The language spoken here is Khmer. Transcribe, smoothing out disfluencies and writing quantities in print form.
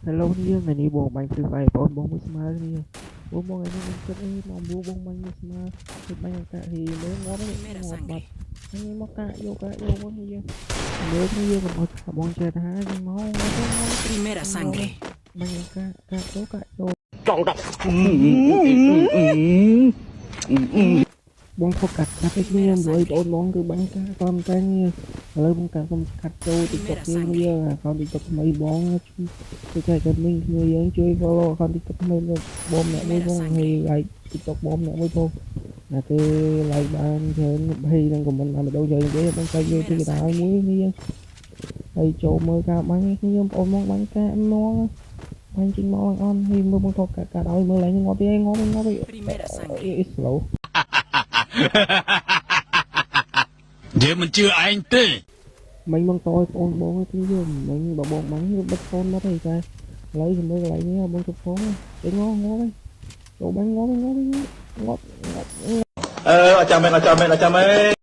Hello nia ngàyនេះបងបាញ់ Free Fire បងបងមួយស្មើគ្នាបងថ្ងៃនេះខ្ញុំគិតអីមកបងបាញ់មួយស្មើគិតបាញ់អង្កាក់ហ៊ីមើលងាប់ងាប់បាត់នេះមកកាក់យកមកនេះមើលគ្នាយើងកុំអត់បងចេះថាយើងមក Primera sangre. បាញ់អង្កាក់កាក់យកចង់ដាក់បងខកកាត់ឲ្យគ្នាព្រោះបងបងគឺបាញ់កាក់តាមតែនេះឥឡូវបងកាត់ខ្ញុំកាត់ចូល TikTok យើងaccount TikTok ថ្មីបងជួយចែកกันវិញគ្នាយើងជួយ follow account TikTok ថ្មីបងអ្នកមួយបងហើយ like TikTok បងអ្នកមួយបងណាគេ like បានច្រើន20នឹង comment បានវីដេអូយើងទេបងចែកយកទីកណ្ដាលមួយនេះហើយចូលមើលការបាញ់គ្នាបងបងបាញ់កាក់មកបាញ់ចេញមកអនហើយមើលបងថតកាត់ឲ្យមើលឡើងងាប់ទេងាប់ Primera sangre. is slow យើងមិនជឿឯងទេ mình bằng tôi ôn bố cái gì mình bảo bọn bắn bắt con nó thì sao lấy thì mới lại nhé bông chụp phố để ngon ngon đi đồ bánh ngon ngon ngon ngon អឺអត់ចាំមែន